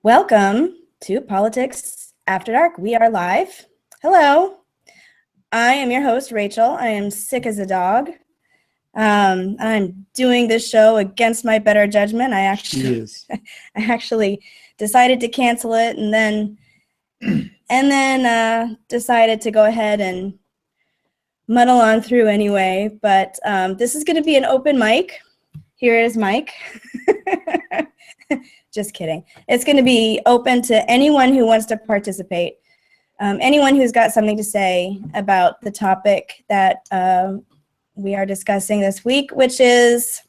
Welcome to Politics After Dark. We are live. Hello. I am your host, Rachel. I am sick as a dog. I'm doing this show against my better judgment. I actually decided to cancel it and then decided to go ahead and muddle on through anyway. But this is going to be an open mic. Here is Mike. Just kidding. It's going to be open to anyone who wants to participate. Anyone who's got something to say about the topic that we are discussing this week, which is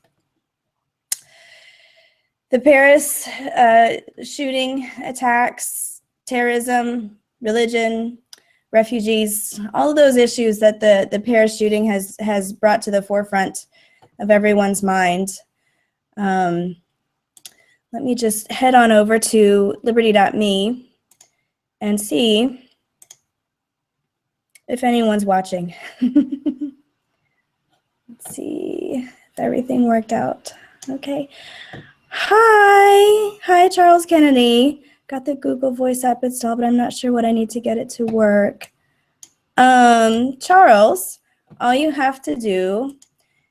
the Paris shooting attacks, terrorism, religion, refugees, all of those issues that the Paris shooting has brought to the forefront of everyone's mind. Let me just head on over to Liberty.me and see if anyone's watching. Let's see if everything worked out. Okay. Hi, Charles Kennedy. Got the Google Voice app installed, but I'm not sure what I need to get it to work. Charles, all you have to do,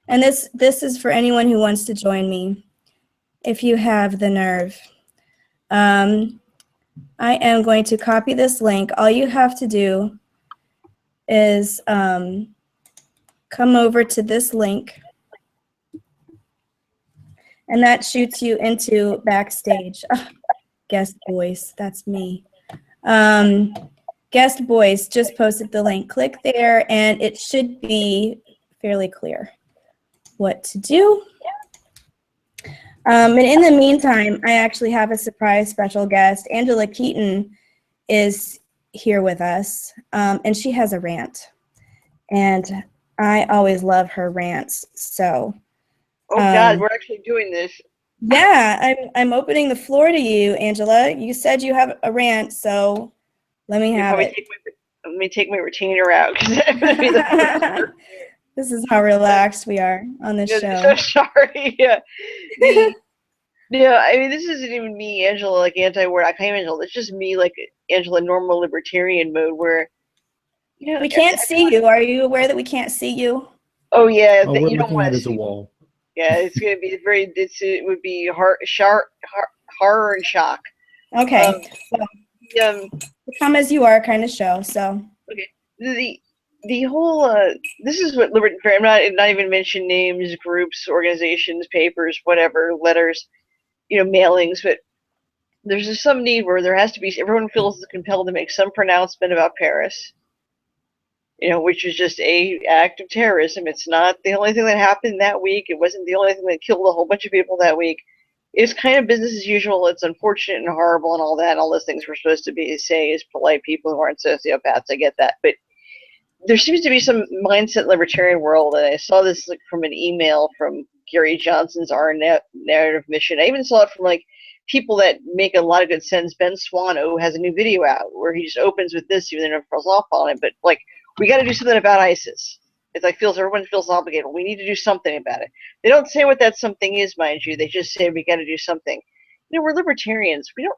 and this is for anyone who wants to join me, if you have the nerve. I am going to copy this link. All you have to do is come over to this link, and that shoots you into Backstage. Oh, guest voice, that's me. Guest voice just posted the link. Click there, and it should be fairly clear what to do. And in the meantime, I actually have a surprise special guest. Angela Keaton is here with us, and she has a rant. And I always love her rants. So, oh God, we're actually doing this. Yeah, I'm opening the floor to you, Angela. You said you have a rant, so let me have it. Let me take my retainer out, because I'm going to be the first. This is how relaxed we are on this show. So sorry. Yeah. I mean, this isn't even me, Angela, like anti-war. I can't Angela. It's just me, like Angela, normal libertarian mode, where we can't see you. Are you aware that we can't see you? Oh yeah, what we're looking at is a wall. Yeah, it's gonna be it would be horror and shock. Okay. Come as you are kind of show. So. Okay. The whole this is what libertarian. I'm not even mention names, groups, organizations, papers, whatever, letters, mailings, but there's just some need where there has to be, everyone feels compelled to make some pronouncement about Paris, which is just a act of terrorism. It's not the only thing that happened that week. It wasn't the only thing that killed a whole bunch of people that week. It's kind of business as usual. It's unfortunate and horrible and all that, and all those things we're supposed to say as polite people who aren't sociopaths. I get that, but there seems to be some mindset in the libertarian world, and I saw this from an email from Gary Johnson's Our Narrative Mission. I even saw it from people that make a lot of good sense. Ben Swano has a new video out where he just opens with this, even though it falls off on it. But we got to do something about ISIS. It's everyone feels obligated. We need to do something about it. They don't say what that something is, mind you. They just say we got to do something. We're libertarians. We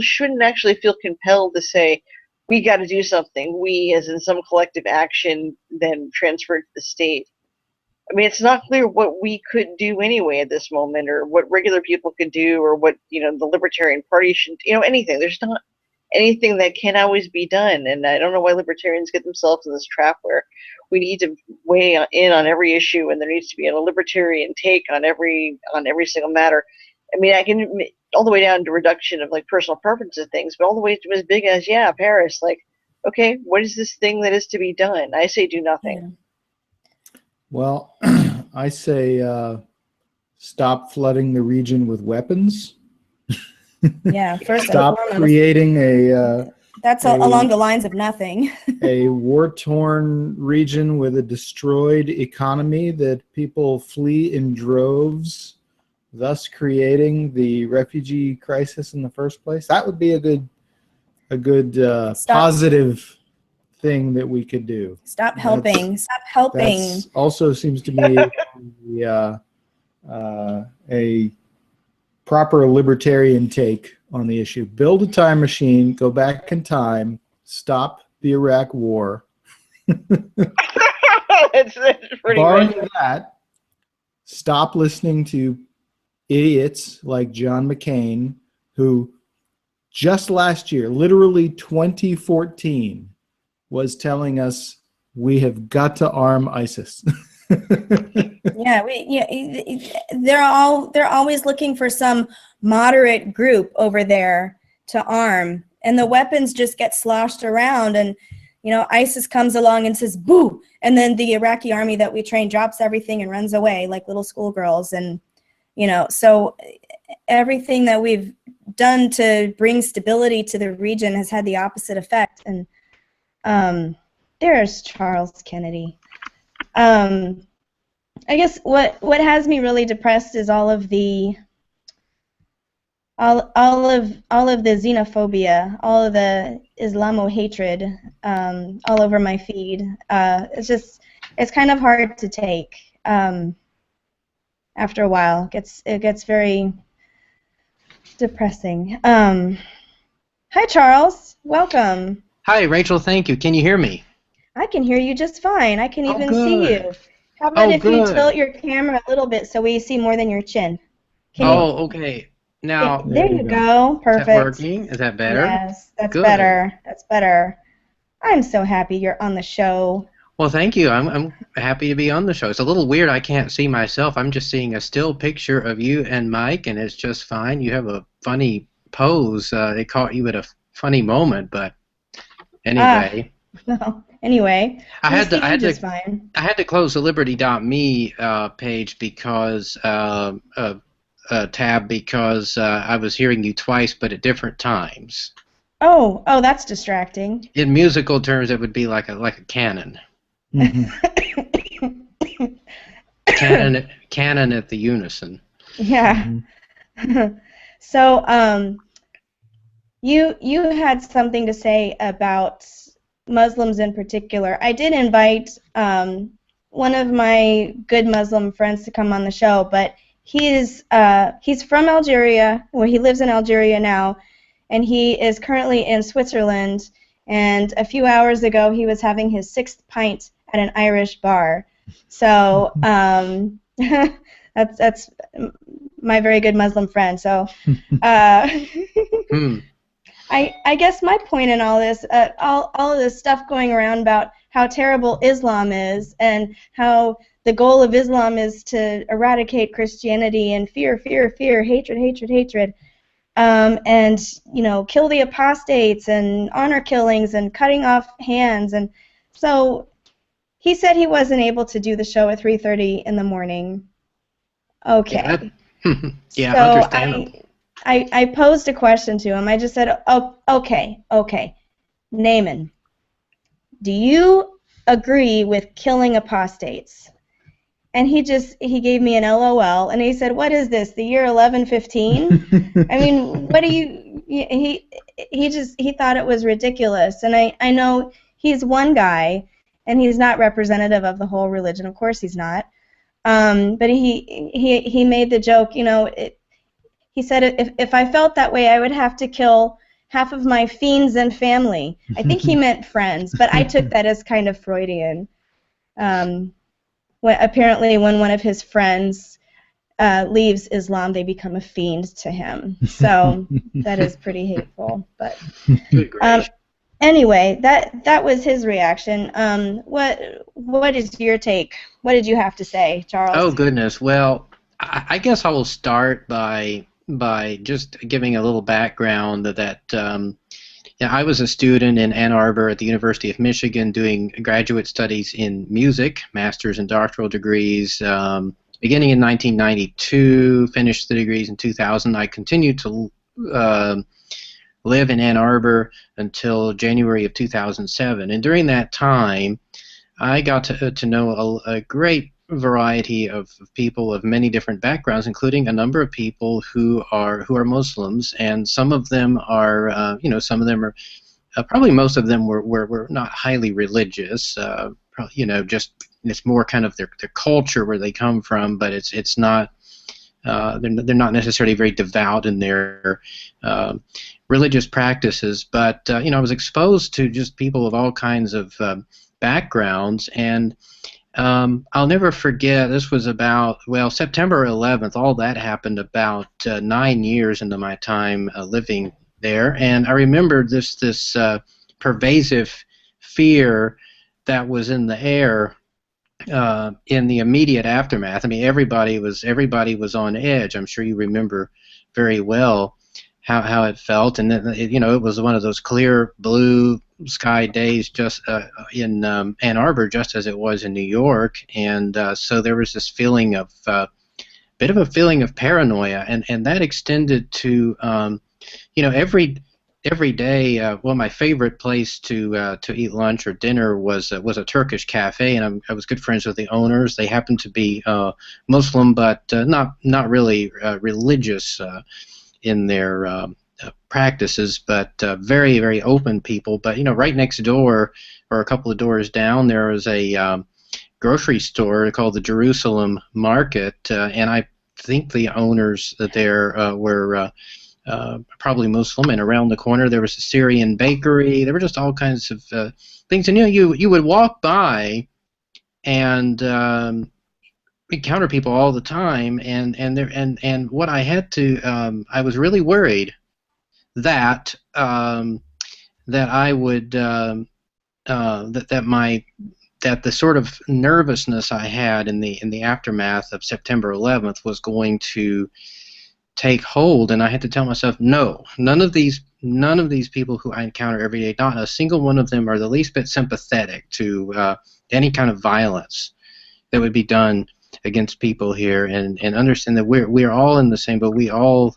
shouldn't actually feel compelled to say, we got to do something. We, as in some collective action, then transferred to the state. I mean, it's not clear what we could do anyway at this moment, or what regular people could do, or what the Libertarian Party should. Anything. There's not anything that can always be done, and I don't know why libertarians get themselves in this trap where we need to weigh in on every issue, and there needs to be a libertarian take on every single matter. I mean, I can all the way down to reduction of personal preference of things, but all the way to as big as Paris. Okay, what is this thing that is to be done? I say do nothing. Yeah. Well, I say stop flooding the region with weapons. Yeah, first stop creating that's along the lines of nothing. a war-torn region with a destroyed economy that people flee in droves, thus creating the refugee crisis in the first place. That would be a good positive thing that we could do. Stop helping. Stop helping. That also seems to me a proper libertarian take on the issue. Build a time machine, go back in time, stop the Iraq War. That's pretty Barring much. that, stop listening to idiots like John McCain, who just last year, literally 2014, was telling us we have got to arm ISIS. They're always looking for some moderate group over there to arm, and the weapons just get sloshed around, and ISIS comes along and says boo, and then the Iraqi army that we train drops everything and runs away like little schoolgirls. And so everything that we've done to bring stability to the region has had the opposite effect. And there's Charles Kennedy. I guess what has me really depressed is all of the xenophobia, all of the Islamo hatred, all over my feed. It's kind of hard to take. After a while, it gets very depressing. Hi, Charles. Welcome. Hi, Rachel. Thank you. Can you hear me? I can hear you just fine. I can even good. see you. How about if you good. tilt your camera a little bit so we see more than your chin? Okay. Now, there you go. Perfect. is that working? Is that better? Yes, that's Good. better. That's better. I'm so happy you're on the show. Well, thank you. I'm happy to be on the show. It's a little weird. I can't see myself. I'm just seeing a still picture of you and Mike, and it's just fine. You have a funny pose. They caught you at a funny moment, but anyway. Well, anyway, I had fine. to close the Liberty.me page because tab because I was hearing you twice, but at different times. Oh, that's distracting. In musical terms, it would be like a canon. Mm-hmm. Canon at the unison. Yeah. Mm-hmm. So, you had something to say about Muslims in particular. I did invite one of my good Muslim friends to come on the show, but he's from Algeria. Well, he lives in Algeria now, and he is currently in Switzerland. And a few hours ago, he was having his 6th pint at an Irish bar. So that's my very good Muslim friend. So I guess my point in all this, all of this stuff going around about how terrible Islam is and how the goal of Islam is to eradicate Christianity and fear, hatred, and kill the apostates and honor killings and cutting off hands. And so he said he wasn't able to do the show at 3:30 in the morning. Okay. Yeah, so understandable. I posed a question to him. I just said, oh, okay, Naaman, do you agree with killing apostates? And he gave me an LOL, and he said, what is this, the year 1115? I mean, what do you, he thought it was ridiculous. And I know he's one guy, and he's not representative of the whole religion. Of course he's not. But he made the joke, he said, if I felt that way, I would have to kill half of my fiends and family. I think he meant friends, but I took that as kind of Freudian. Apparently, when one of his friends leaves Islam, they become a fiend to him. So that is pretty hateful. But anyway, that was his reaction. What is your take? What did you have to say, Charles? Oh goodness. Well, I guess I will start by just giving a little background that I was a student in Ann Arbor at the University of Michigan doing graduate studies in music, master's and doctoral degrees, beginning in 1992, finished the degrees in 2000. I continued to live in Ann Arbor until January of 2007, and during that time, I got to know a great variety of people of many different backgrounds, including a number of people who are Muslims, and some of them are, some of them are, probably most of them were not highly religious. Just it's more kind of their culture where they come from, but it's not they're not necessarily very devout in their religious practices, but I was exposed to just people of all kinds of backgrounds, and I'll never forget. This was about September 11th. All that happened about 9 years into my time living there, and I remember this pervasive fear that was in the air in the immediate aftermath. I mean, everybody was on edge. I'm sure you remember very well how it felt, and then, it was one of those clear blue sky days just in Ann Arbor, just as it was in New York, and so there was this feeling of bit of a feeling of paranoia, and that extended to every day. My favorite place to eat lunch or dinner was a Turkish cafe, and I was good friends with the owners. They happened to be Muslim, but not really religious in their practices, but very, very open people. But right next door, or a couple of doors down, there was a grocery store called the Jerusalem Market, and I think the owners there were probably Muslim. And around the corner there was a Syrian bakery. There were just all kinds of things, and you would walk by and encounter people all the time, and what I had to I was really worried that that I would that the sort of nervousness I had in the aftermath of September 11th was going to take hold, and I had to tell myself, no, none of these people who I encounter every day, not a single one of them are the least bit sympathetic to any kind of violence that would be done against people here, and understand that we're all in the same boat. We all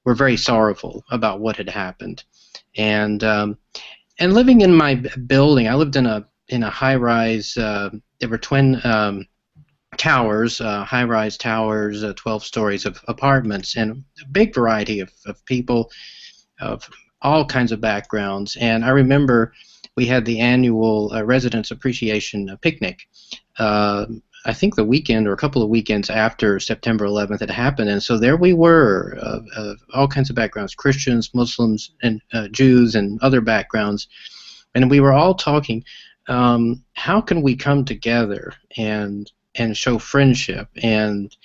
were very sorrowful about what had happened, and living in my building, I lived in a high-rise. There were twin towers, high-rise towers, 12 stories of apartments, and a big variety of people of all kinds of backgrounds. And I remember we had the annual Residents Appreciation Picnic. I think the weekend or a couple of weekends after September 11th had happened, and so there we were, all kinds of backgrounds, Christians, Muslims, and Jews, and other backgrounds, and we were all talking, how can we come together and show friendship and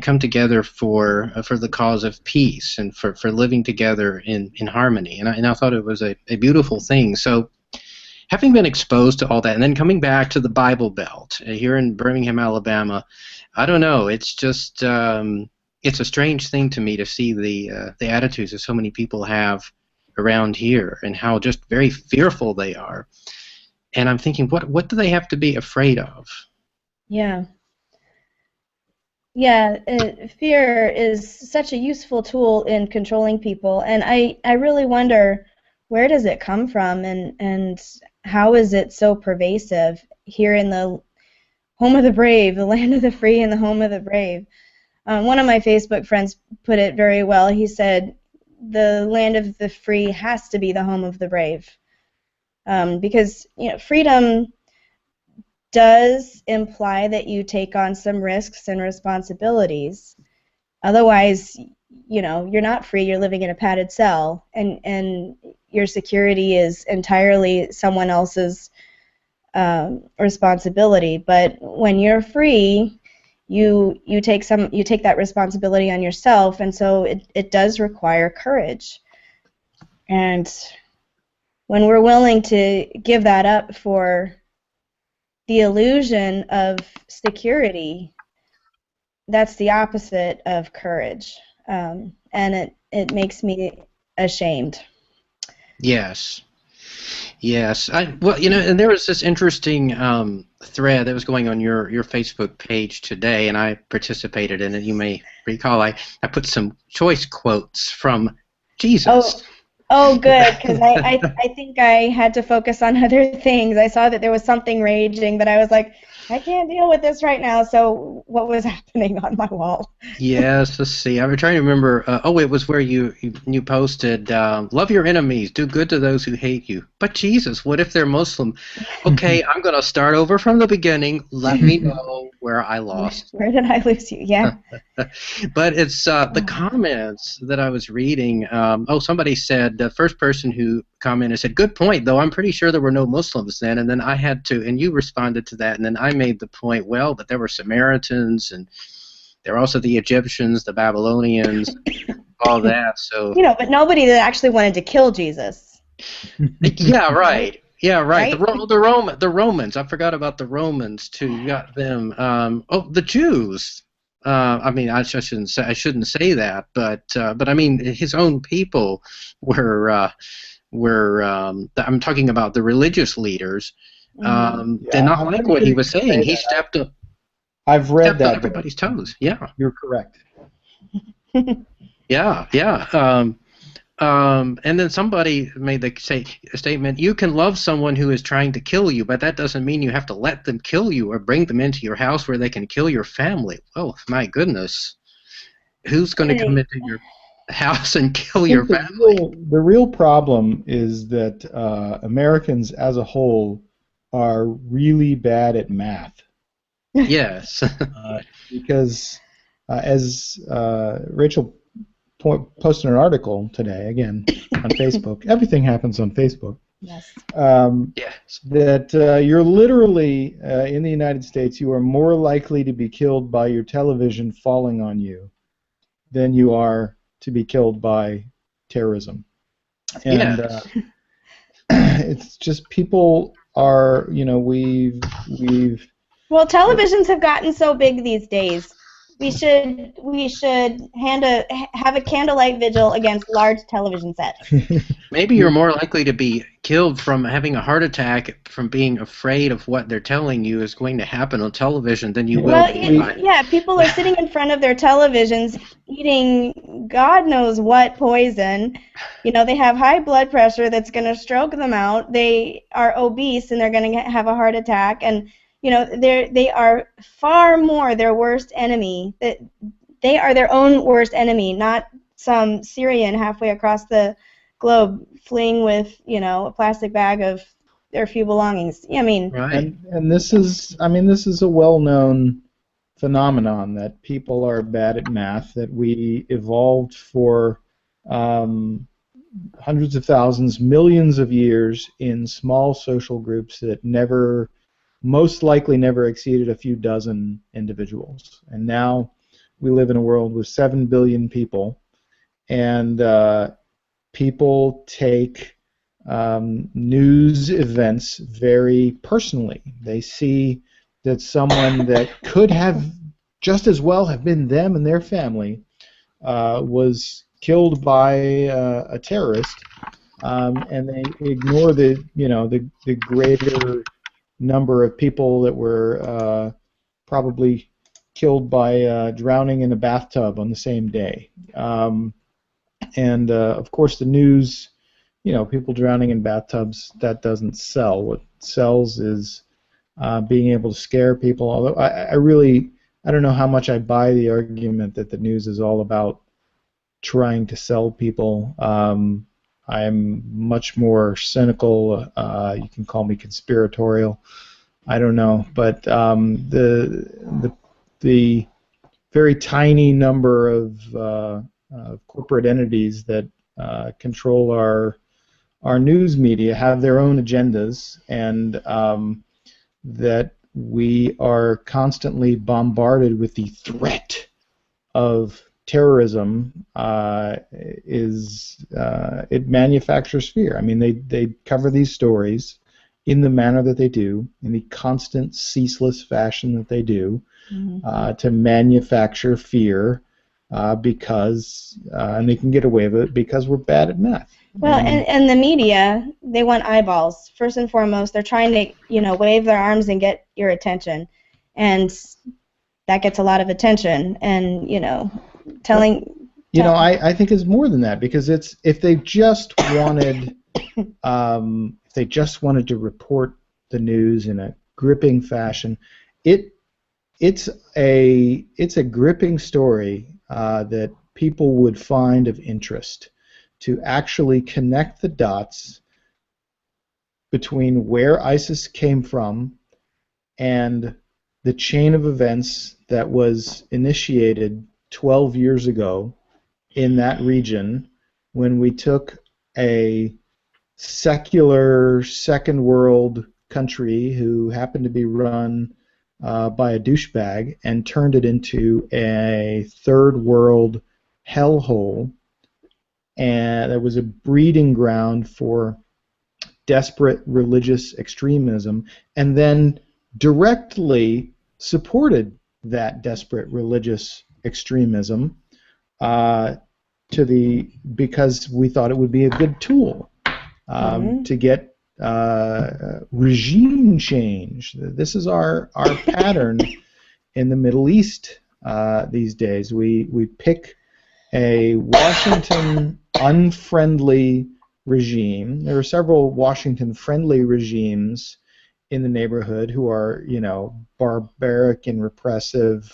come together for the cause of peace and for living together in harmony, and I thought it was a beautiful thing. So, having been exposed to all that, and then coming back to the Bible Belt here in Birmingham, Alabama, I don't know. It's just it's a strange thing to me to see the attitudes that so many people have around here, and how just very fearful they are. And I'm thinking, what do they have to be afraid of? Yeah. Yeah, fear is such a useful tool in controlling people, and I really wonder, where does it come from, and how is it so pervasive here in the home of the brave, the land of the free and the home of the brave? One of my Facebook friends put it very well. He said, the land of the free has to be the home of the brave, because freedom does imply that you take on some risks and responsibilities. Otherwise, you're not free. You're living in a padded cell, and your security is entirely someone else's responsibility. But when you're free, you take that responsibility on yourself, and so it does require courage. And when we're willing to give that up for the illusion of security, that's the opposite of courage, and it makes me ashamed. Yes. And there was this interesting thread that was going on your Facebook page today, and I participated in it. You may recall I put some choice quotes from Jesus. Oh, good, because I think I had to focus on other things. I saw that there was something raging, but I was like, I can't deal with this right now. So what was happening on my wall? Yes, let's see. I'm trying to remember. It was where you posted, love your enemies, do good to those who hate you. But Jesus, what if they're Muslim? Okay, I'm going to start over from the beginning. Let me know where I lost. Where did I lose you? Yeah. But it's the comments that I was reading. Somebody said, the first person who commented said, good point, though I'm pretty sure there were no Muslims then. And then I had to, and you responded to that, and then I made the point, well, but there were Samaritans, and there were also the Egyptians, the Babylonians, all that. So but nobody that actually wanted to kill Jesus. yeah, right. Yeah, right. Right? The Romans. I forgot about the Romans too. You got them. The Jews. I shouldn't say that, but I mean his own people were. I'm talking about the religious leaders. Did not like what he was saying. He stepped up. I've read stepped on that. everybody's toes. Yeah. You're correct. Yeah. And then somebody made a statement, you can love someone who is trying to kill you, but that doesn't mean you have to let them kill you or bring them into your house where they can kill your family. Oh, my goodness. Who's going to come into your house and kill your family? The real problem is that Americans as a whole are really bad at math. Yes. Because as Rachel posted an article today, again, on Facebook. Everything happens on Facebook. Yes. Yes. That you're literally, in the United States, you are more likely to be killed by your television falling on you than you are to be killed by terrorism. And it's just people are, we've Well, televisions have gotten so big these days. We should have a candlelight vigil against large television sets. Maybe you're more likely to be killed from having a heart attack from being afraid of what they're telling you is going to happen on television than you will. Well, people are sitting in front of their televisions eating God knows what poison. They have high blood pressure that's going to stroke them out. They are obese and they're going to have a heart attack. And they are far more their worst enemy. They are their own worst enemy, not some Syrian halfway across the globe fleeing with, a plastic bag of their few belongings. Right. And this is a well-known phenomenon that people are bad at math, that we evolved for hundreds of thousands, millions of years in small social groups that most likely never exceeded a few dozen individuals. And now we live in a world with 7 billion people, and people take news events very personally. They see that someone that could have just as well have been them and their family was killed by a terrorist, and they ignore the greater number of people that were probably killed by drowning in a bathtub on the same day. And of course the news, people drowning in bathtubs, that doesn't sell. What sells is being able to scare people, although I don't know how much I buy the argument that the news is all about trying to sell people. I'm much more cynical. You can call me conspiratorial. I don't know, but the very tiny number of corporate entities that control our news media have their own agendas, and that we are constantly bombarded with the threat of terrorism it manufactures fear. I mean, they cover these stories in the manner that they do, in the constant, ceaseless fashion that they do, to manufacture fear because, and they can get away with it because we're bad at math. Well, and the media, they want eyeballs. First and foremost, they're trying to, wave their arms and get your attention. And that gets a lot of attention. And, I think it's more than that, because if they just wanted to report the news in a gripping fashion, it's a gripping story that people would find of interest, to actually connect the dots between where ISIS came from and the chain of events that was initiated 12 years ago in that region, when we took a secular second world country who happened to be run by a douchebag and turned it into a third world hellhole, and it was a breeding ground for desperate religious extremism, and then directly supported that desperate religious extremism because we thought it would be a good tool to get regime change. This is our pattern in the Middle East these days. We pick a Washington unfriendly regime. There are several Washington-friendly regimes in the neighborhood who are, barbaric and repressive.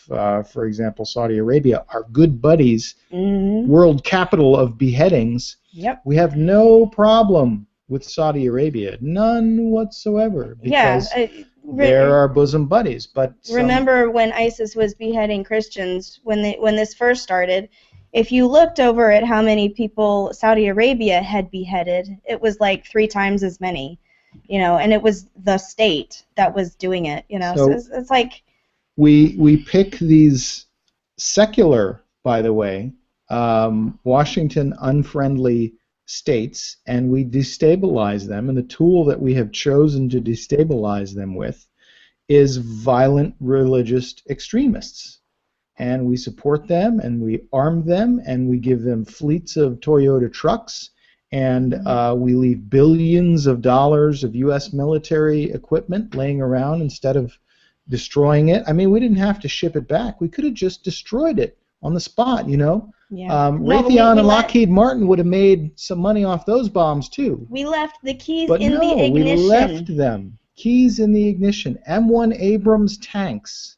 For example, Saudi Arabia, our good buddies, world capital of beheadings. Yep. We have no problem with Saudi Arabia, none whatsoever, because they're our bosom buddies. But remember when ISIS was beheading Christians, when this first started, if you looked over at how many people Saudi Arabia had beheaded, it was like 3 times as many, and it was the state that was doing it, So it's like we pick these secular, by the way, Washington unfriendly states, and we destabilize them, and the tool that we have chosen to destabilize them with is violent religious extremists. And we support them, and we arm them, and we give them fleets of Toyota trucks, and we leave billions of dollars of U.S. military equipment laying around instead of destroying it. I mean, we didn't have to ship it back. We could have just destroyed it on the spot, Yeah. Raytheon and Lockheed Martin would have made some money off those bombs, too. We left the keys But in no, the ignition. we left them. Keys in the ignition. M1 Abrams tanks,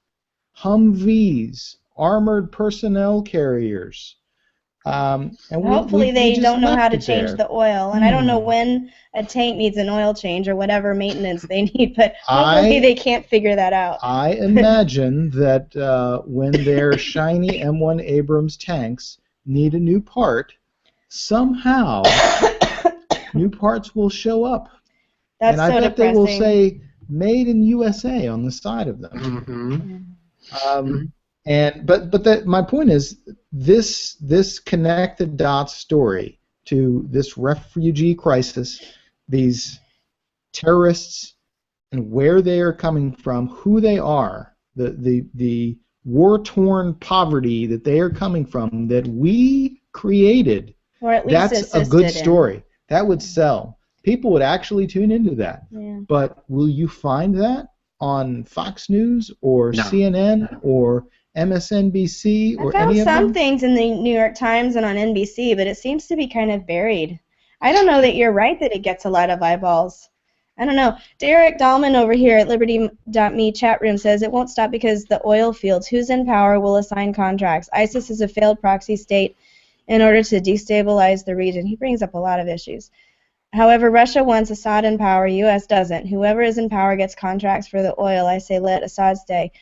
Humvees, armored personnel carriers. And hopefully they just don't know how to left it change there. the oil, and I don't know when a tank needs an oil change or whatever maintenance they need, but hopefully they can't figure that out. I imagine that when their shiny M1 Abrams tanks need a new part, somehow new parts will show up. That's and I so bet depressing. they will say "Made in USA" on the side of them. But my point is, this connected dots story to this refugee crisis, these terrorists, and where they are coming from, who they are, the war-torn poverty that they are coming from, that we created. Or at least that's a good story. That would sell. People would actually tune into that. Yeah. But will you find that on Fox News or CNN or MSNBC or any of them? I found some things in the New York Times and on NBC, but it seems to be kind of buried. I don't know that you're right that it gets a lot of eyeballs. I don't know. Derek Dahlman over here at Liberty.me chat room says it won't stop because the oil fields. Who's in power will assign contracts. ISIS is a failed proxy state in order to destabilize the region. He brings up a lot of issues. However, Russia wants Assad in power. U.S. doesn't. Whoever is in power gets contracts for the oil. I say let Assad stay.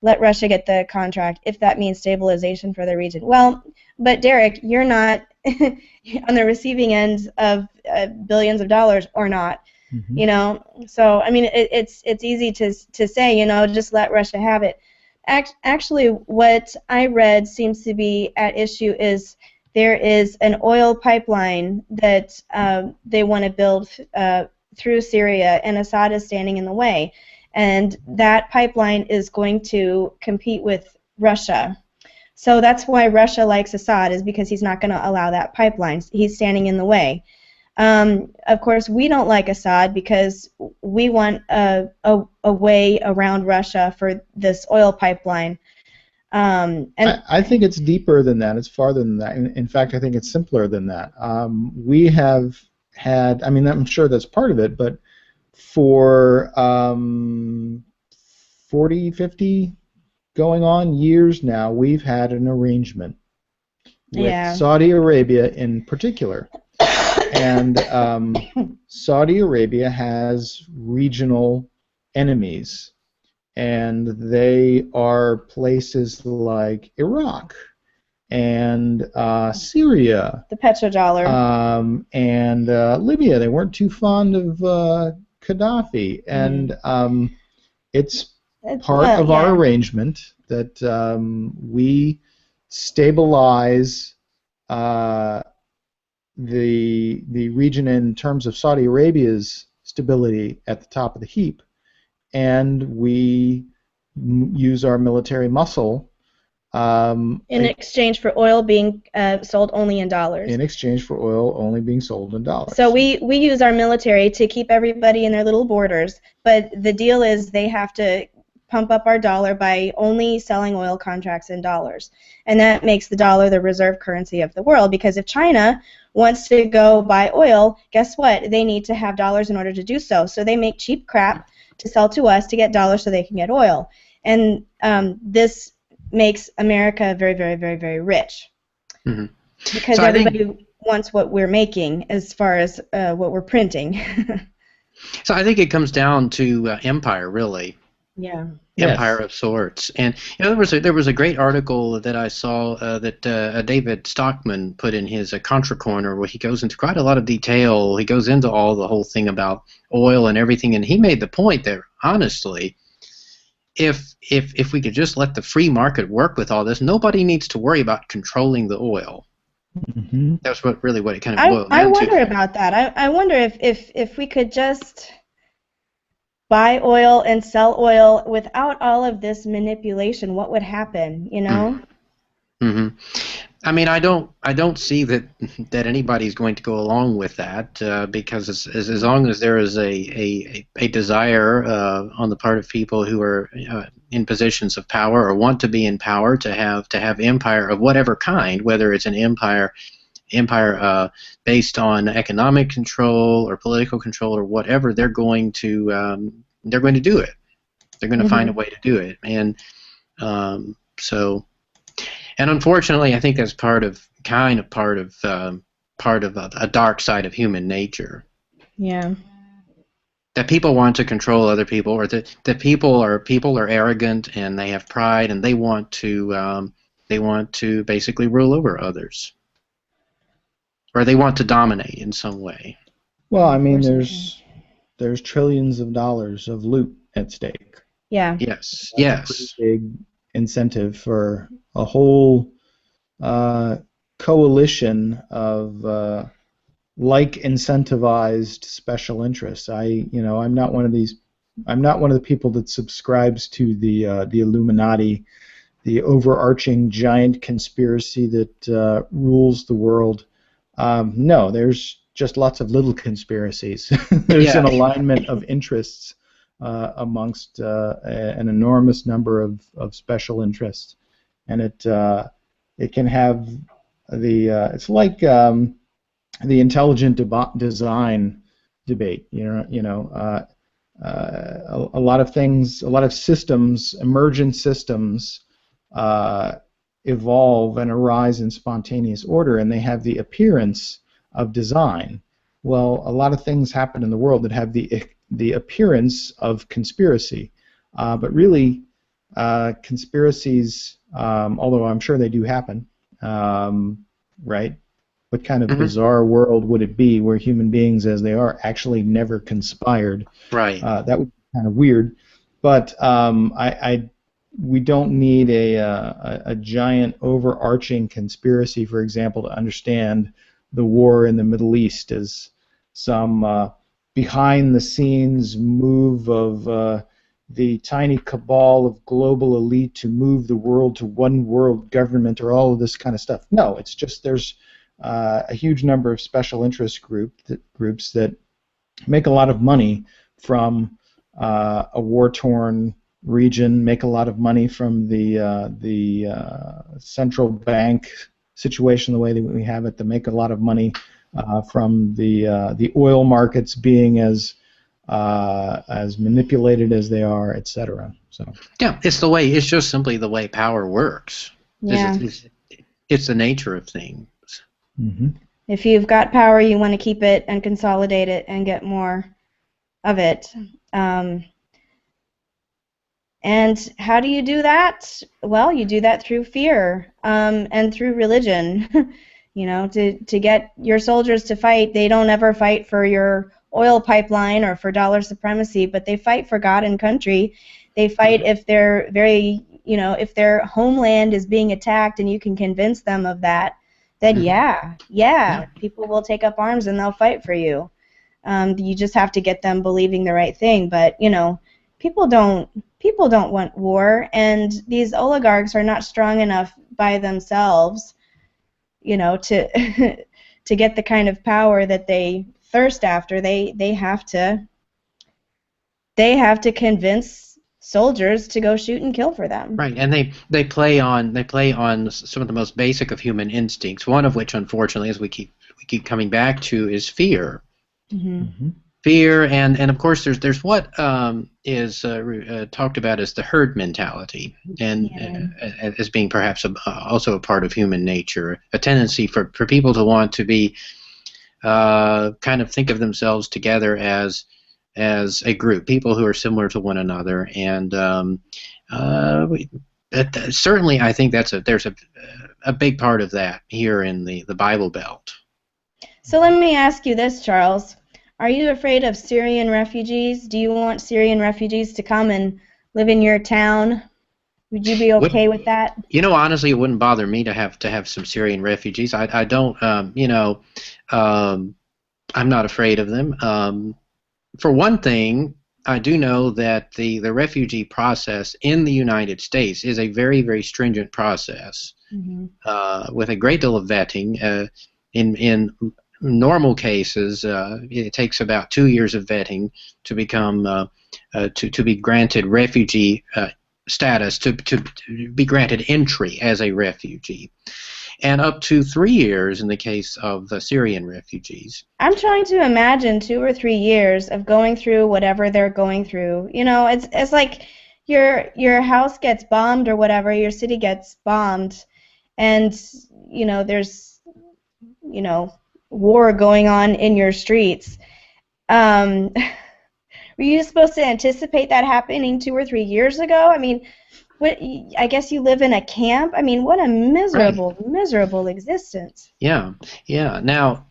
Let Russia get the contract if that means stabilization for the region. Well, but Derek, you're not on the receiving end of billions of dollars or not. So I mean it's easy to say, just let Russia have it. Actually, what I read seems to be at issue is there is an oil pipeline that they want to build through Syria, and Assad is standing in the way. And that pipeline is going to compete with Russia. So that's why Russia likes Assad, is because he's not going to allow that pipeline. He's standing in the way. Of course, we don't like Assad because we want a way around Russia for this oil pipeline. And I think it's deeper than that. It's farther than that. In fact, I think it's simpler than that. We have had, I'm sure that's part of it, but for 40, 50 going on years now, we've had an arrangement with Saudi Arabia in particular. And Saudi Arabia has regional enemies, and they are places like Iraq and Syria, the petrodollar, and Libya. They weren't too fond of Gaddafi, and it's part of our arrangement that we stabilize the region in terms of Saudi Arabia's stability at the top of the heap, and we use our military muscle in exchange for oil being sold only in dollars. In exchange for oil only being sold in dollars. So we use our military to keep everybody in their little borders, but the deal is they have to pump up our dollar by only selling oil contracts in dollars. And that makes the dollar the reserve currency of the world, because if China wants to go buy oil, guess what? They need to have dollars in order to do so. So they make cheap crap to sell to us to get dollars so they can get oil. And this makes America very, very, very, very rich. Mm-hmm. Because so everybody wants what we're making as far as what we're printing. So I think it comes down to empire, really. Yeah. Empire of sorts. And there was a great article that I saw that David Stockman put in his Contra Corner, where he goes into quite a lot of detail. He goes into the whole thing about oil and everything, and he made the point there, honestly, if we could just let the free market work with all this, nobody needs to worry about controlling the oil. Mm-hmm. That's what it kind of boiled down to. I wonder about that. I wonder if we could just buy oil and sell oil without all of this manipulation, what would happen, you know? Mm-hmm. I mean, I don't see that anybody's going to go along with that because as long as there is a desire on the part of people who are in positions of power or want to be in power to have empire of whatever kind, whether it's an empire based on economic control or political control or whatever, they're going to do it. They're going to find a way to do it, and and unfortunately, I think that's part of a dark side of human nature. Yeah. That people want to control other people, or that people are arrogant and they have pride and they want to basically rule over others, or they want to dominate in some way. Well, I mean, there's trillions of dollars of loot at stake. Yeah. Yes. That's a pretty big incentive for a whole coalition of like incentivized special interests. I'm not one of the people that subscribes to the Illuminati, the overarching giant conspiracy that rules the world. No, there's just lots of little conspiracies. There's an alignment of interests amongst an enormous number of special interests, and it can have it's like the intelligent design debate. A lot of things, a lot of systems, emergent systems, evolve and arise in spontaneous order, and they have the appearance of design. Well, a lot of things happen in the world that have the appearance of conspiracy, but really conspiracies, although I'm sure they do happen, right? What kind of bizarre world would it be where human beings, as they are, actually never conspired? Right. That would be kind of weird, but we don't need a giant overarching conspiracy, for example, to understand the war in the Middle East as some behind-the-scenes move of the tiny cabal of global elite to move the world to one world government, or all of this kind of stuff. No, it's just there's a huge number of special interest groups that make a lot of money from a war-torn region, make a lot of money from the central bank situation the way that we have it, to make a lot of money from the oil markets being as as manipulated as they are, etc. So Yeah, it's just simply the way power works. Yeah. It's the nature of things. mm-hmm. If you've got power, you want to keep it and consolidate it and get more of it. And how do you do that? Well, you do that through fear and through religion. You know, to get your soldiers to fight, they don't ever fight for your oil pipeline or for dollar supremacy, but they fight for God and country. They fight if they're if their homeland is being attacked and you can convince them of that, then yeah, people will take up arms and they'll fight for you. You just have to get them believing the right thing. But, you know, people don't want war, and these oligarchs are not strong enough by themselves, you know, to to get the kind of power that they thirst after. They have to convince soldiers to go shoot and kill for them. Right, and they play on some of the most basic of human instincts. One of which, unfortunately, as we keep coming back to, is fear. Mm-hmm. Mm-hmm. Fear, and of course there's what is talked about as the herd mentality, and as being perhaps also a part of human nature, a tendency for people to want to be kind of think of themselves together as a group, people who are similar to one another, and certainly I think there's a big part of that here in the Bible Belt. So let me ask you this, Charles. Are you afraid of Syrian refugees? Do you want Syrian refugees to come and live in your town? Would you be okay with that? You know, honestly, it wouldn't bother me to have some Syrian refugees. I don't, I'm not afraid of them. For one thing, I do know that the refugee process in the United States is a very, very stringent process, with a great deal of vetting. In normal cases, it takes about 2 years of vetting to become to be granted refugee status, to be granted entry as a refugee, and up to 3 years in the case of the Syrian refugees. I'm trying to imagine 2 or 3 years of going through whatever they're going through. You know, it's like your house gets bombed or whatever, your city gets bombed, and you know there's war going on in your streets. Were you supposed to anticipate that happening 2 or 3 years ago? I mean, I guess you live in a camp. I mean, what a miserable existence. Yeah. Now,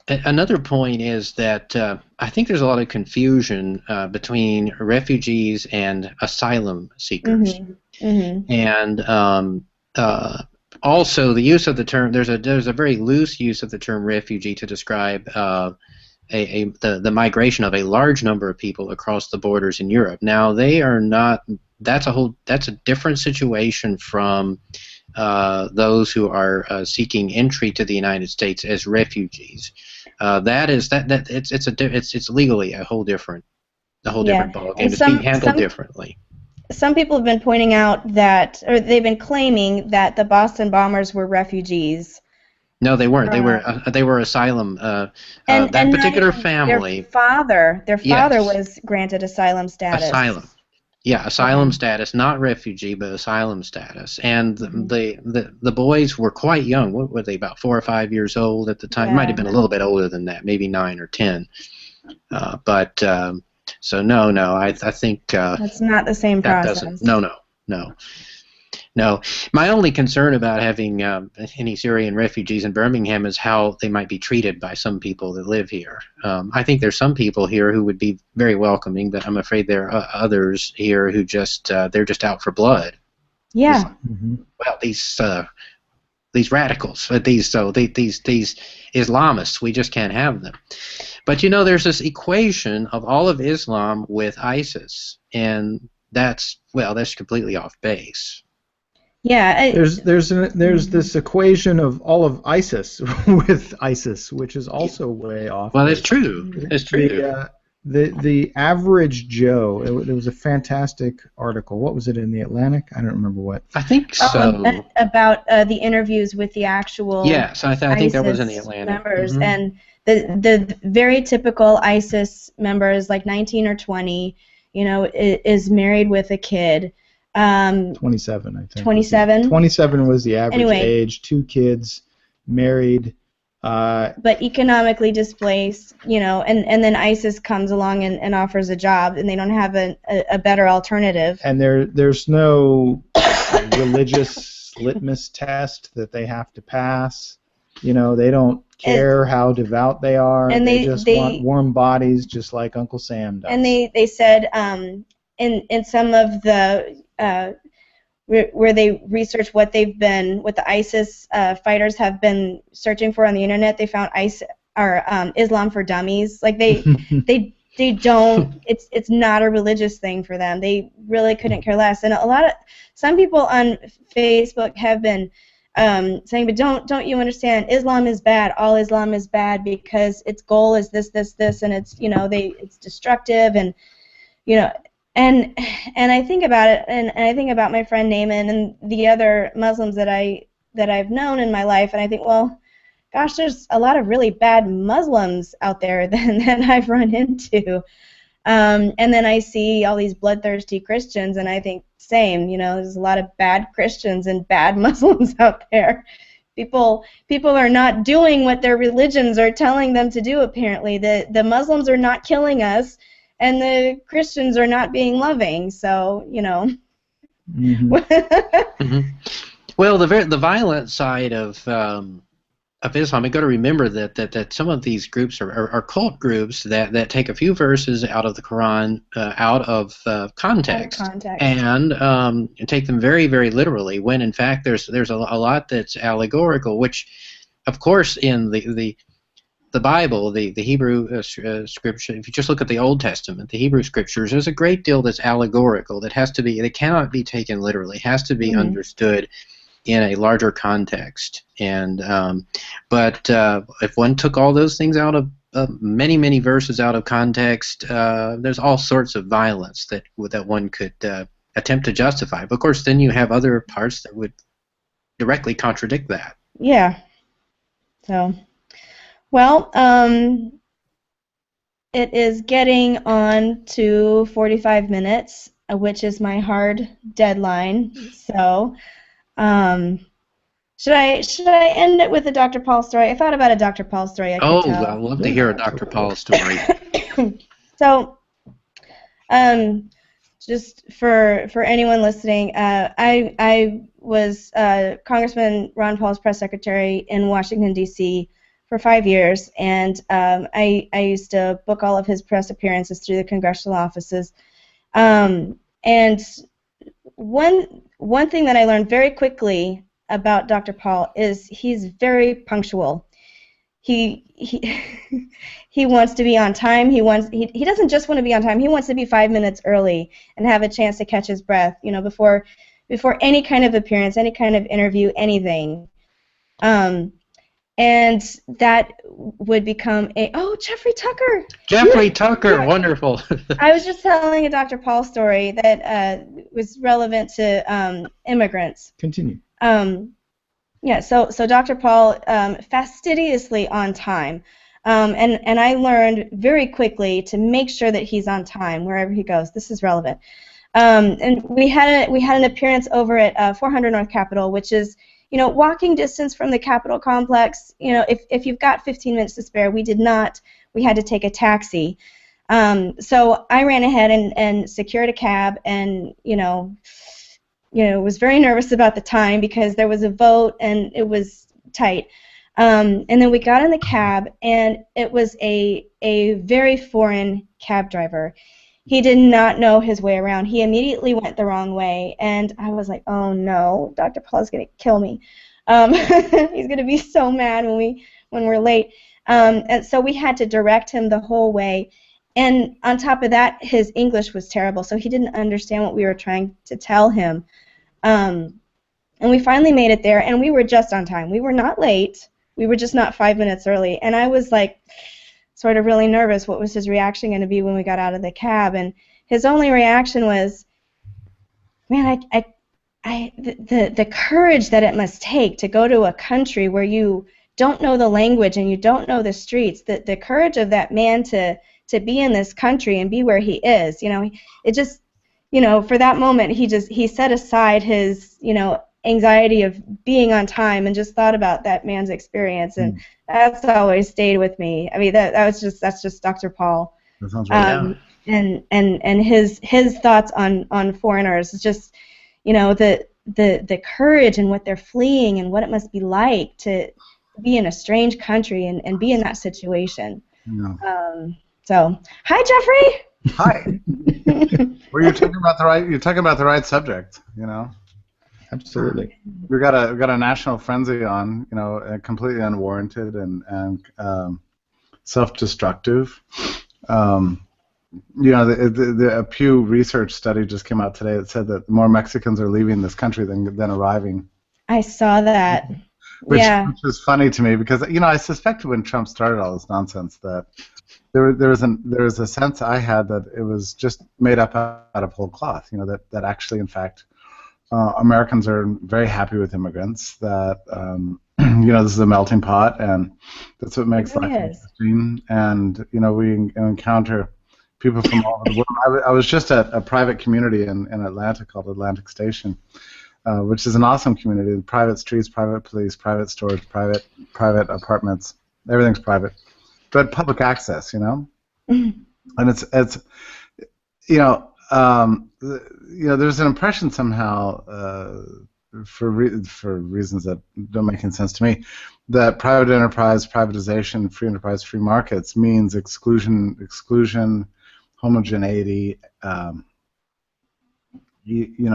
another point is that I think there's a lot of confusion between refugees and asylum seekers, and also the use of the term. There's a very loose use of the term refugee to describe the migration of a large number of people across the borders in Europe. Now, they are not. That's a different situation from those who are seeking entry to the United States as refugees. It's legally a whole different ballgame. It's being handled differently. Some people have been pointing out that, or they've been claiming that the Boston bombers were refugees. No, they weren't. They were asylum. That particular family. Their father was granted asylum status. Asylum status, not refugee, but asylum status. And the boys were quite young. What were they? About 4 or 5 years old at the time. Yeah. Might have been a little bit older than that, maybe 9 or 10. So no, I think that's not the same process. No. My only concern about having any Syrian refugees in Birmingham is how they might be treated by some people that live here. I think there's some people here who would be very welcoming, but I'm afraid there are others here who they're just out for blood. Yeah. Well, these radicals, these Islamists, we just can't have them. But you know, there's this equation of all of Islam with ISIS, and that's completely off base. Yeah. There's this equation of all of ISIS with ISIS, which is also way off. Well, it's true. It's true. the average Joe. It was a fantastic article. What was it in the Atlantic? I don't remember what. I think so. About the interviews with the actual Yes, I think that was in the ISIS Atlantic. members, Mhm. and the very typical ISIS members, like 19 or 20, is married with a kid. 27, I think. 27? 27 was the average Anyway. age. 2 kids, married. But economically displaced, and then ISIS comes along and offers a job, and they don't have a better alternative. And there's no religious litmus test that they have to pass. They don't care how devout they are. And they just want warm bodies, just like Uncle Sam does. And they said in some of the where they researched what the ISIS fighters have been searching for on the internet, they found Islam for dummies. Like they don't. It's not a religious thing for them. They really couldn't care less. And some people on Facebook have been saying, but don't you understand? Islam is bad. All Islam is bad because its goal is this, and it's it's destructive and And I think about it, and I think about my friend Naaman and the other Muslims that I've known in my life, and I think, well, gosh, there's a lot of really bad Muslims out there that I've run into. And then I see all these bloodthirsty Christians, and I think, same, there's a lot of bad Christians and bad Muslims out there. People are not doing what their religions are telling them to do, apparently. The Muslims are not killing us, and the Christians are not being loving, so, Mm-hmm. Mm-hmm. Well, the violent side of Islam, you've got to remember that some of these groups are cult groups that take a few verses out of the Quran out of context. And take them very, very literally, when in fact there's a lot that's allegorical, which, of course, in the Bible, the Hebrew scripture, if you just look at the Old Testament, the Hebrew scriptures, there's a great deal that's allegorical that cannot be taken literally, has to be understood in a larger context. And but if one took all those things out of many, many verses out of context, there's all sorts of violence that one could attempt to justify. But of course, then you have other parts that would directly contradict that. Yeah. So. Well, it is getting on to 45 minutes, which is my hard deadline. So, should I end it with a Dr. Paul story? I thought about a Dr. Paul story. I'd love to hear a Dr. Paul story. So, just for anyone listening, I was Congressman Ron Paul's press secretary in Washington, D.C. for 5 years, and I used to book all of his press appearances through the congressional offices. And one thing that I learned very quickly about Dr. Paul is he's very punctual. He wants to be on time. He doesn't just want to be on time. He wants to be 5 minutes early and have a chance to catch his breath, before any kind of appearance, any kind of interview, anything. And that would become Jeffrey Tucker. Jeffrey Tucker, wonderful. I was just telling a Dr. Paul story that was relevant to immigrants. Continue. Yeah, so Dr. Paul, fastidiously on time, and I learned very quickly to make sure that he's on time wherever he goes. This is relevant. And we had an appearance over at 400 North Capitol, which is walking distance from the Capitol complex. If you've got 15 minutes to spare, we did not. We had to take a taxi. So I ran ahead and secured a cab, and was very nervous about the time because there was a vote and it was tight. And then we got in the cab, and it was a very foreign cab driver. He did not know his way around. He immediately went the wrong way, and I was like, oh no, Dr. Paul is going to kill me. He's going to be so mad when we're late. And so we had to direct him the whole way. And on top of that, his English was terrible, so he didn't understand what we were trying to tell him. And we finally made it there, and we were just on time. We were not late. We were just not 5 minutes early. And I was like sort of really nervous. What was his reaction going to be when we got out of the cab? And his only reaction was, man, the courage that it must take to go to a country where you don't know the language and you don't know the streets, the courage of that man to be in this country and be where he is, it just, for that moment he set aside his, anxiety of being on time and just thought about that man's experience, and that's always stayed with me. I mean, that's just Dr. Paul. That sounds right. And his thoughts on foreigners is just, the courage and what they're fleeing and what it must be like to be in a strange country and be in that situation. Yeah. So, hi, Jeffrey. Hi. Well, you're talking about the right subject. Absolutely. We got a national frenzy on, completely unwarranted and self-destructive. The Pew Research study just came out today that said that more Mexicans are leaving this country than arriving. I saw that. Which is funny to me because I suspected when Trump started all this nonsense that there was a sense I had that it was just made up out of whole cloth. That actually, in fact, Americans are very happy with immigrants. That this is a melting pot, and that's what makes life interesting. And we encounter people from all over the world. I was just at a private community in Atlanta called Atlantic Station, which is an awesome community. Private streets, private police, private stores, private apartments. Everything's private, but public access. And it's there's an impression somehow, for reasons that don't make any sense to me, that private enterprise, privatization, free enterprise, free markets means exclusion, homogeneity,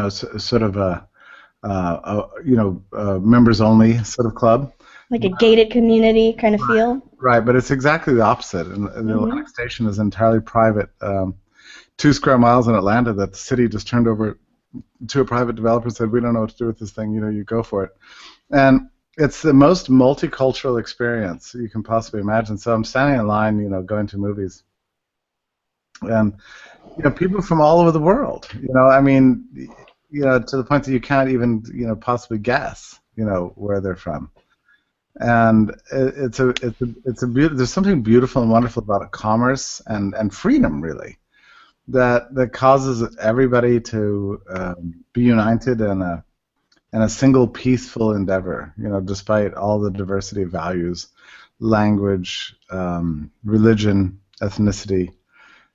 sort of a members only sort of club. Like a gated community kind of feel. Right, but it's exactly the opposite. And the Atlantic Station is entirely private. 2 square miles in Atlanta that the city just turned over to a private developer and said, we don't know what to do with this thing, you go for it. And it's the most multicultural experience you can possibly imagine. So I'm standing in line, going to movies. And, people from all over the world, to the point that you can't even, possibly guess, where they're from. And there's something beautiful and wonderful about commerce and freedom, really. That causes everybody to be united in a single peaceful endeavor, despite all the diversity of values, language, religion, ethnicity.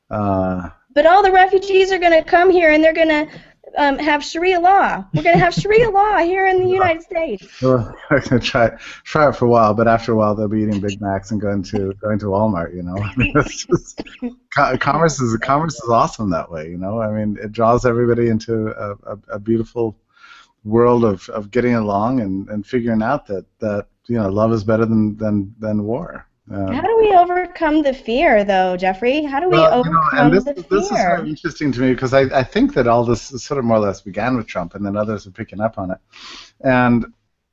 But all the refugees are going to come here and they're going to have Sharia law. We're going to have Sharia law here in the United States. Well, I'm going to try it for a while, but after a while they'll be eating Big Macs and going to Walmart. I mean, it's just, commerce is awesome that way. I mean, it draws everybody into a beautiful world of getting along and figuring out that love is better than war. How do we overcome the fear, though, Jeffrey? How do we overcome the fear? This is very interesting to me because I think that all this sort of more or less began with Trump, and then others are picking up on it. And,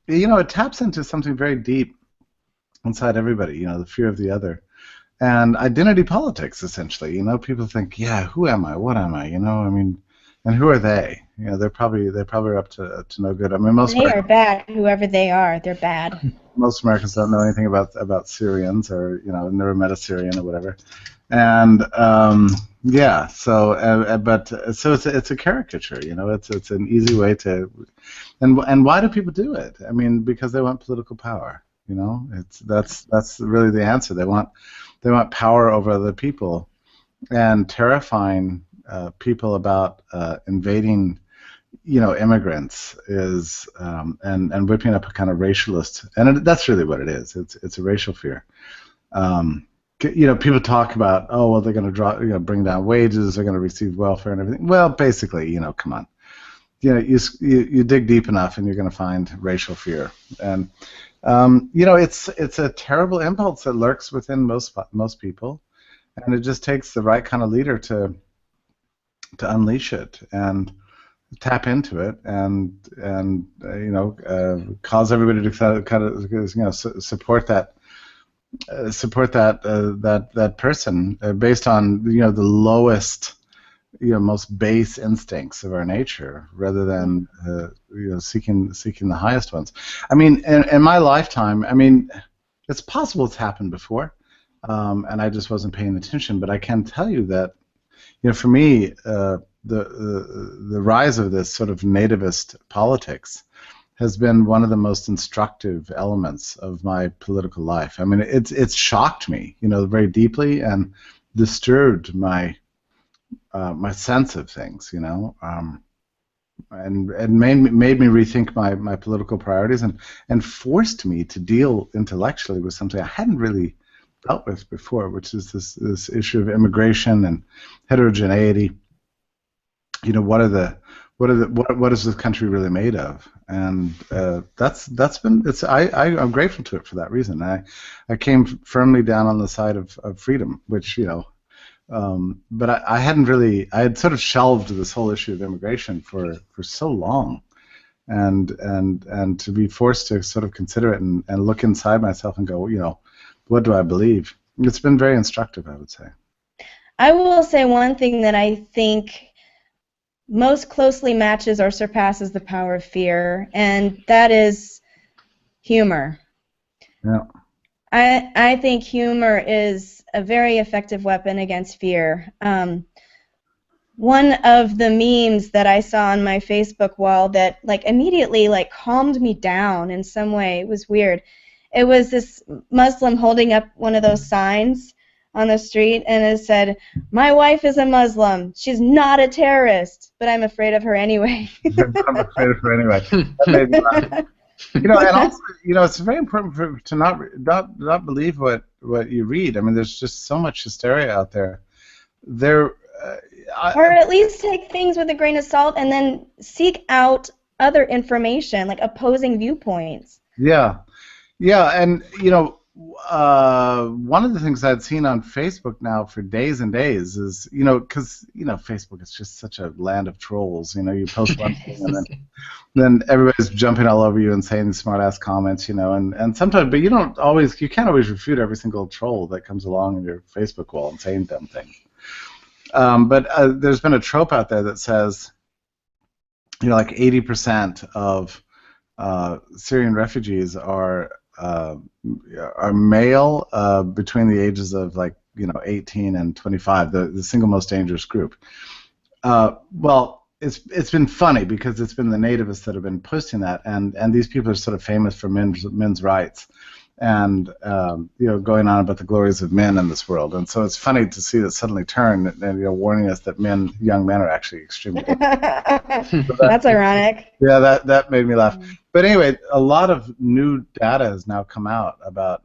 it taps into something very deep inside everybody, the fear of the other. And identity politics, essentially. People think, who am I? What am I? I mean, and who are they? They're probably up to no good. I mean, they are bad. Whoever they are, they're bad. Most Americans don't know anything about Syrians, or never met a Syrian or whatever. And so it's a caricature. It's an easy way to. And why do people do it? I mean, because they want political power. That's really the answer. They want power over other people, and terrifying people about invading, immigrants is and whipping up a kind of racialist, and that's really what it is. It's a racial fear. People talk about, they're going to bring down wages, they're going to receive welfare and everything. Well, basically, come on. You dig deep enough and you're going to find racial fear, and it's a terrible impulse that lurks within most people, and it just takes the right kind of leader to unleash it and tap into it and cause everybody to kind of support that support that person based on the lowest, most base instincts of our nature, rather than seeking the highest ones. I mean, in my lifetime, I mean, it's possible it's happened before, and I just wasn't paying attention. But I can tell you that, for me, the rise of this sort of nativist politics has been one of the most instructive elements of my political life. I mean, it's shocked me, very deeply, and disturbed my my sense of things, and made me rethink my political priorities, and forced me to deal intellectually with something I hadn't really dealt with before, which is this issue of immigration and heterogeneity. What is this country really made of? And that's been I'm grateful to it for that reason. I came firmly down on the side of freedom, which but I had sort of shelved this whole issue of immigration for so long, and to be forced to sort of consider it and look inside myself and go, what do I believe? It's been very instructive, I would say. I will say one thing that I think most closely matches or surpasses the power of fear, and that is humor. Yeah. I think humor is a very effective weapon against fear. One of the memes that I saw on my Facebook wall that immediately calmed me down in some way, it was weird. It was this Muslim holding up one of those signs on the street, and it said, "My wife is a Muslim. She's not a terrorist, but I'm afraid of her anyway." I'm afraid of her anyway. That made me laugh. And also, it's very important to not believe what you read. I mean, there's just so much hysteria out there. Or at least take things with a grain of salt, and then seek out other information, like opposing viewpoints. Yeah, and one of the things I'd seen on Facebook now for days and days is, because Facebook is just such a land of trolls. You post one thing and then everybody's jumping all over you and saying these smart-ass comments, and sometimes, but you can't always refute every single troll that comes along in your Facebook wall and saying dumb things. But there's been a trope out there that says, 80% of Syrian refugees are male between the ages of 18 and 25, the single most dangerous group. Well, it's been funny because it's been the nativists that have been posting that, and these people are sort of famous for men's rights, and going on about the glories of men in this world, and so it's funny to see that suddenly turn and warning us that young men are actually extremely dangerous. So that's ironic. Yeah, that made me laugh. But anyway, a lot of new data has now come out about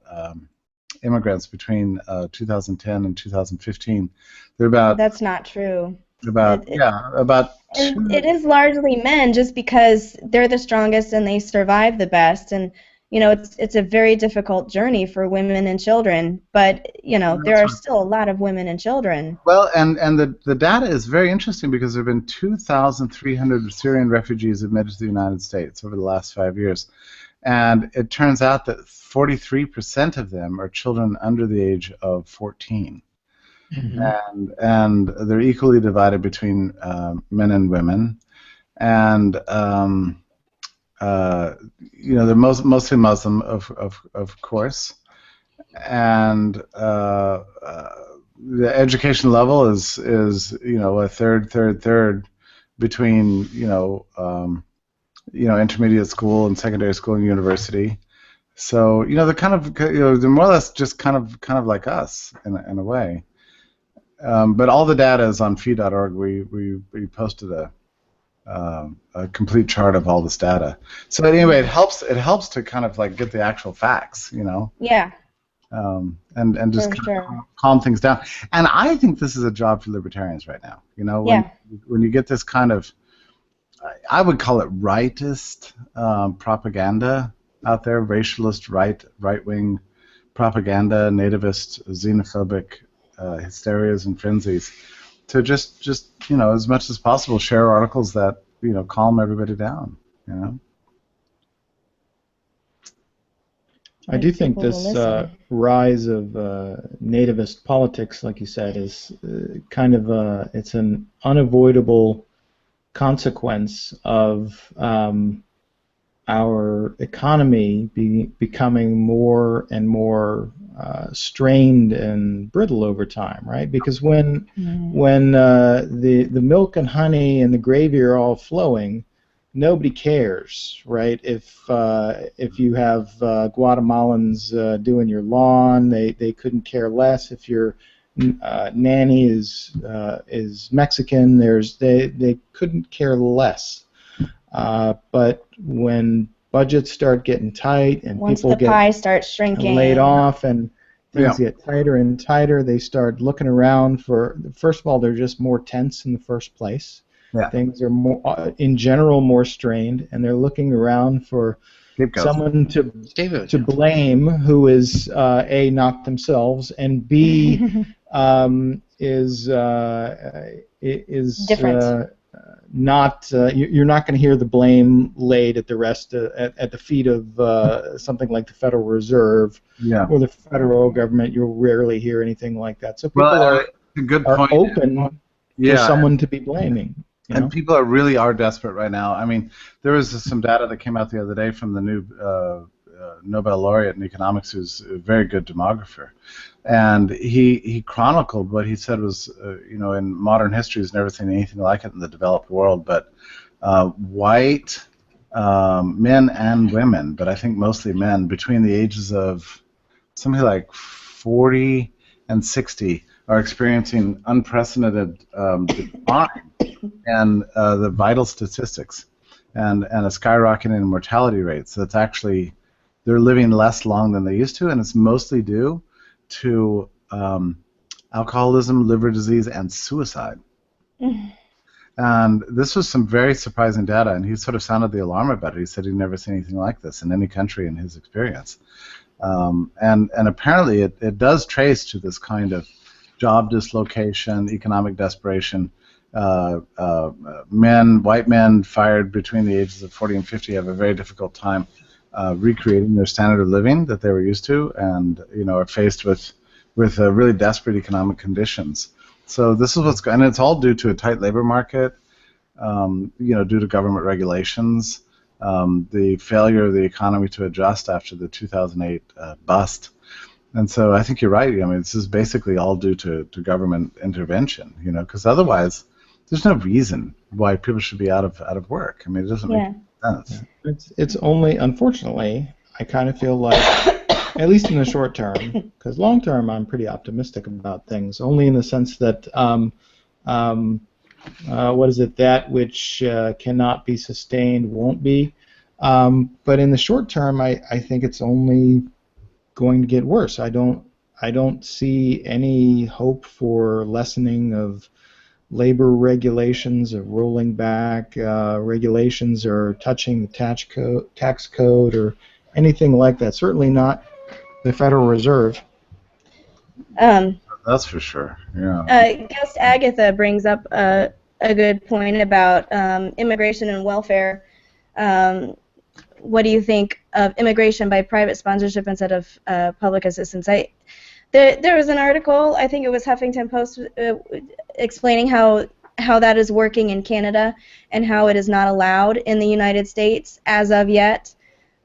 immigrants between 2010 and 2015. They're about. That's not true. About. It is largely men, just because they're the strongest and they survive the best, and it's a very difficult journey for women and children, but there are still a lot of women and children. Well, and the data is very interesting because there have been 2,300 Syrian refugees admitted to the United States over the last 5 years, and it turns out that 43% of them are children under the age of 14. Mm-hmm. And they're equally divided between men and women, and they're mostly Muslim, of course, and the education level is a third between intermediate school and secondary school and university. So they're kind of they're more or less just kind of like us in a way. But all the data is on fee.org. We posted a complete chart of all this data. So anyway, it helps to kind of get the actual facts, Yeah. And just calm things down. And I think this is a job for libertarians right now. When you get this kind of, I would call it rightist propaganda out there, racialist right-wing propaganda, nativist, xenophobic hysterias and frenzies, to just as much as possible share articles that calm everybody down. I do think people will this listen. rise of nativist politics, like you said, is kind of it's an unavoidable consequence of our economy becoming more and more strained and brittle over time, right? Because when the milk and honey and the gravy are all flowing, nobody cares, right? If you have Guatemalans doing your lawn, they couldn't care less. If your nanny is Mexican, they couldn't care less. But when budgets start getting tight and Once people the get pie starts shrinking, laid off and things Yeah. get tighter and tighter, they start looking around for, first of all, they're just more tense in the first place. Yeah. Things are more, in general, more strained, and they're looking around for Scapegoats. someone David. to blame who is A, not themselves, and B, is Different. not you're not going to hear the blame laid at the feet of something like the Federal Reserve Yeah. or the federal government. You'll rarely hear anything like that. So people Well, are a good are point. open for Yeah. someone to be blaming. You know? And people really are desperate right now. I mean, there was some data that came out the other day from the new Nobel laureate in economics, who's a very good demographer, and he chronicled what he said was, in modern history, he's never seen anything like it in the developed world. But white men and women, but I think mostly men, between the ages of something like 40 and 60, are experiencing unprecedented decline and the vital statistics and a skyrocketing in mortality rates. That's actually, they're living less long than they used to, and it's mostly due to alcoholism, liver disease, and suicide. And this was some very surprising data, and he sort of sounded the alarm about it. He said he'd never seen anything like this in any country in his experience. And apparently it does trace to this kind of job dislocation, economic desperation. White men fired between the ages of 40 and 50 have a very difficult time recreating their standard of living that they were used to, and are faced with really desperate economic conditions. So this is what's going, and it's all due to a tight labor market, due to government regulations, the failure of the economy to adjust after the 2008 bust. And so I think you're right. I mean, this is basically all due to government intervention, because otherwise there's no reason why people should be out of work. I mean, it doesn't make sense. It's only, unfortunately, I kind of feel like, at least in the short term, because long term I'm pretty optimistic about things, only in the sense that, that which cannot be sustained won't be. But in the short term, I think it's only going to get worse. I don't see any hope for lessening of labor regulations, of rolling back regulations, or touching the tax code or anything like that. Certainly not the Federal Reserve. That's for sure. Yeah. Guest Agatha brings up a good point about immigration and welfare. What do you think of immigration by private sponsorship instead of public assistance? There was an article, I think it was Huffington Post, explaining how that is working in Canada and how it is not allowed in the United States as of yet.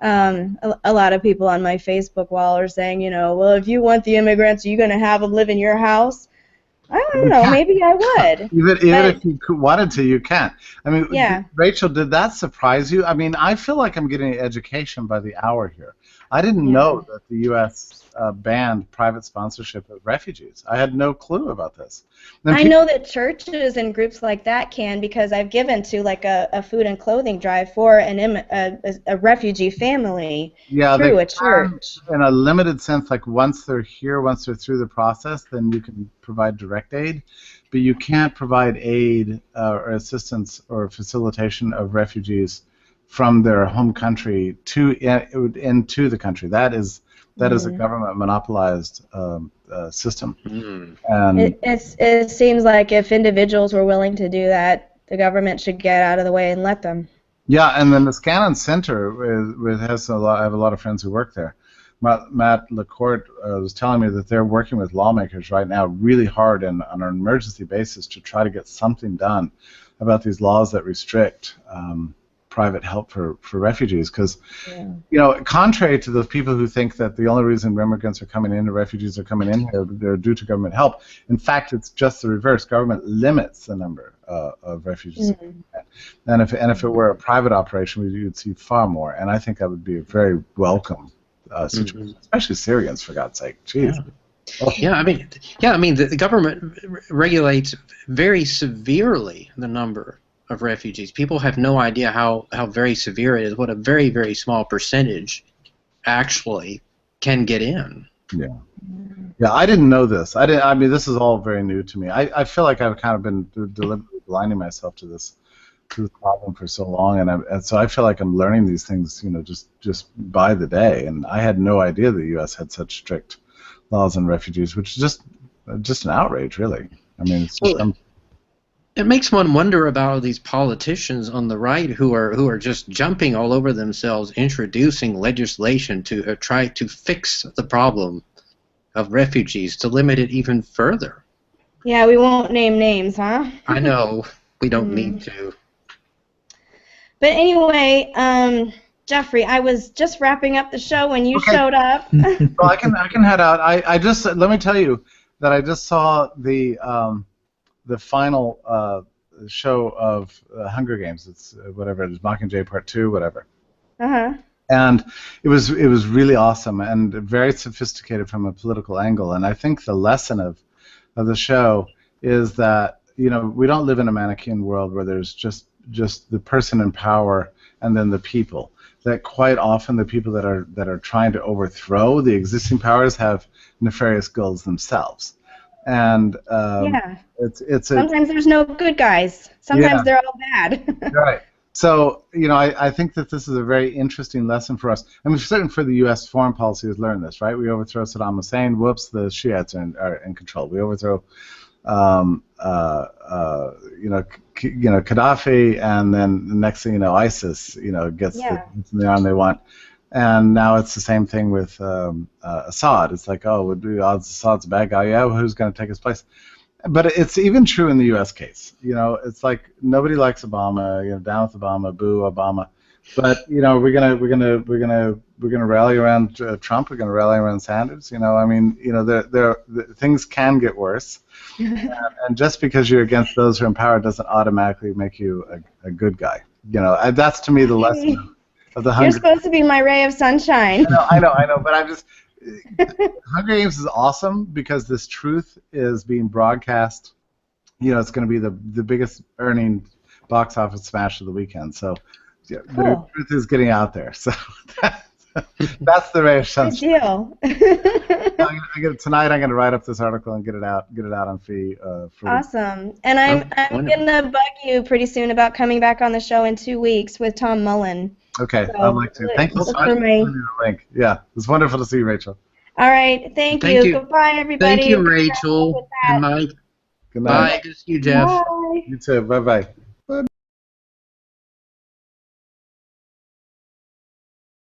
A lot of people on my Facebook wall are saying, well, if you want the immigrants, are you going to have them live in your house? I don't know. Maybe I would. Even if you wanted to, you can't. I mean, yeah. Rachel, did that surprise you? I mean, I feel like I'm getting education by the hour here. I didn't know that the U.S. Banned private sponsorship of refugees. I had no clue about this. I know that churches and groups like that can, because I've given to like a food and clothing drive for a refugee family through a church. In a limited sense, like once they're here, once they're through the process, then you can provide direct aid, but you can't provide aid or assistance or facilitation of refugees from their home country into the country. That is a government monopolized system. And it seems like if individuals were willing to do that, the government should get out of the way and let them. Yeah, and then the Scanlon Center I have a lot of friends who work there. Matt LaCourte was telling me that they're working with lawmakers right now really hard and on an emergency basis to try to get something done about these laws that restrict private help for refugees. Because, contrary to those people who think that the only reason immigrants are coming in or refugees are coming in here, they're due to government help, in fact, it's just the reverse. Government limits the number of refugees. And if it were a private operation, you'd see far more. And I think that would be a very welcome situation, especially Syrians, for God's sake. Jeez. I mean, the government regulates very severely the number of refugees. People have no idea how very severe it is. What a very, very small percentage actually can get in. Yeah, I didn't know this. I mean, this is all very new to me. I feel like I've kind of been deliberately blinding myself to this problem for so long, and so I feel like I'm learning these things, just by the day. And I had no idea the U.S. had such strict laws on refugees, which is just an outrage, really. I mean, it's just, it makes one wonder about these politicians on the right who are just jumping all over themselves, introducing legislation to try to fix the problem of refugees, to limit it even further. Yeah, we won't name names, huh? I know. We don't need to. But anyway, Jeffrey, I was just wrapping up the show when you showed up. Well, I can head out. I just let me tell you that I just saw the final show of Hunger Games. It's whatever it is, Mockingjay Part 2, whatever. And it was really awesome and very sophisticated from a political angle. And I think the lesson of the show is that we don't live in a Manichaean world where there's just the person in power and then the people. That quite often the people that are trying to overthrow the existing powers have nefarious goals themselves. And sometimes there's no good guys. Sometimes they're all bad. Right. So I think that this is a very interesting lesson for us. I mean, certainly for the U.S. foreign policy has learned this, right? We overthrow Saddam Hussein. Whoops, the Shiites are in control. We overthrow Gaddafi, and then the next thing you know, ISIS, gets the arm they want. And now it's the same thing with Assad. It's like, Assad's a bad guy. Yeah, well, who's going to take his place? But it's even true in the U.S. case. It's like nobody likes Obama. Down with Obama, boo Obama. But we're gonna rally around Trump. We're gonna rally around Sanders. I mean, things can get worse. And just because you're against those who are in power doesn't automatically make you a good guy. That's to me the lesson of the Hunger. You're supposed to be my ray of sunshine. I know, but I'm just. Hunger Games is awesome because this truth is being broadcast. It's going to be the biggest earning box office smash of the weekend. So the truth is getting out there. So that's the ray of sunshine. Good deal. Tonight I'm going to write up this article and get it out on free. Awesome. And I'm going to bug you pretty soon about coming back on the show in 2 weeks with Tom Mullen. Okay, I'd like to. Thank you so much. Yeah, it's wonderful to see you, Rachel. All right, thank you. Goodbye, everybody. Thank you, Rachel. Good night. Good night. Bye. Good to see you, Jeff. Bye. You too. Bye-bye.